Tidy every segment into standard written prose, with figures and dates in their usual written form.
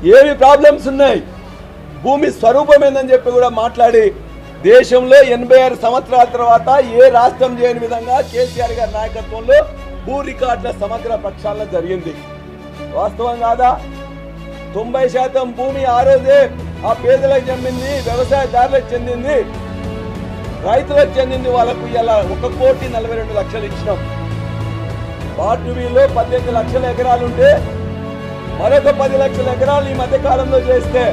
ఏవి ప్రాబ్లమ్స్ ఉన్నాయి, భూమి స్వరూపం ఏందని చెప్పి కూడా మాట్లాడి దేశంలో 86 సంవత్సరాల తర్వాత ఏ రాష్ట్రం చేయని విధంగా కేసీఆర్ గారి నాయకత్వంలో భూ రికార్డుల సమగ్ర ప్రక్షాళన జరిగింది. వాస్తవం కాదా? 90% భూమి ఆ రోజే ఆ పేదలకు చెందింది, వ్యవసాయదారులకు చెందింది, రైతులకు చెందింది. వాళ్ళకు ఇలా 1,42,00,000 ఇచ్చినాం. బాటువీలో 18 లక్షల ఎకరాలుంటే మరొక 10 లక్షల ఎకరాలు ఈ మధ్య కాలంలో చేస్తే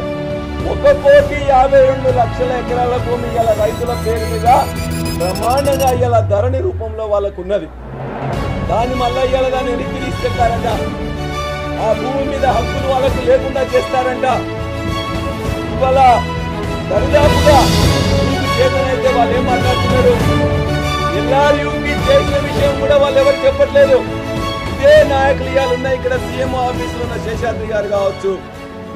1,52,00,000 ఎకరాల భూమి ఇలా రైతుల పేరు మీద బ్రహ్మాండంగా ఇలా ధరణి రూపంలో వాళ్ళకు ఉన్నది. దాన్ని మళ్ళీ ఇలా దాన్ని వెనక్కి తీసుకెళ్తారంట. ఆ భూమి మీద హక్కులు వాళ్ళకు లేకుండా చేస్తారంట. ఇవాళ దరిదాపుగా మీకు చేతనైతే వాళ్ళు ఏం మాట్లాడుతున్నారు? ఎల్ఆర్యూకి చేసిన విషయం కూడా వాళ్ళు ఎవరు చెప్పట్లేదు. ఇదే నాయకులు ఇవాళ ఉన్నాయి. ఇక్కడ సీఎం ఆఫీసులో ఉన్న శేషాద్రి గారు కావచ్చు,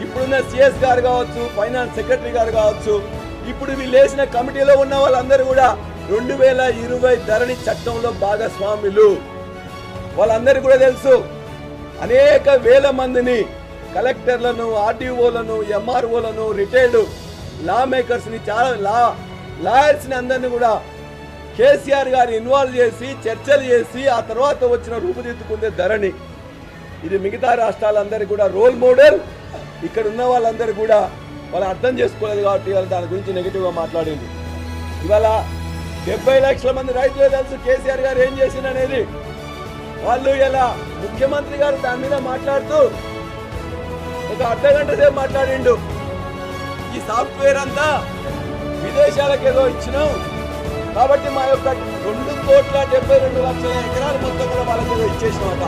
ఇప్పుడున్న సిఎస్ గారు కావచ్చు, ఫైనాన్స్ సెక్రటరీ గారు కావచ్చు, ఇప్పుడు వీళ్ళు వేసిన కమిటీలో ఉన్న వాళ్ళందరూ కూడా 2020 ధరణి చట్టంలో భాగస్వాములు. వాళ్ళందరికీ కూడా తెలుసు. అనేక వేల మందిని కలెక్టర్లను, ఆర్డీఓలను, ఎంఆర్ఓలను, రిటైర్డ్ లా మేకర్స్ని, చాలా లాయర్స్ని అందరినీ కూడా కేసీఆర్ గారు ఇన్వాల్వ్ చేసి చర్చలు చేసి ఆ తర్వాత వచ్చిన రూపుదిద్దుకుందే ధరణి. ఇది మిగతా రాష్ట్రాలందరికీ కూడా రోల్ మోడల్. ఇక్కడ ఉన్న వాళ్ళందరూ కూడా వాళ్ళు అర్థం చేసుకోలేదు కాబట్టి వాళ్ళు దాని గురించి నెగిటివ్గా మాట్లాడింది. ఇవాళ 70 లక్షల మంది రైతులే తెలుసు కేసీఆర్ గారు ఏం చేసిందనేది. వాళ్ళు ఇలా ముఖ్యమంత్రి గారు దాని మీద మాట్లాడుతూ ఒక అర్ధగంట సేపు మాట్లాడిండు. ఈ సాఫ్ట్వేర్ అంతా విదేశాలకు ఏదో ఇచ్చినాం కాబట్టి మా యొక్క 2,72,00,000 ఎకరాలు మొత్తం కూడా వాళ్ళకి ఇచ్చేసినామట.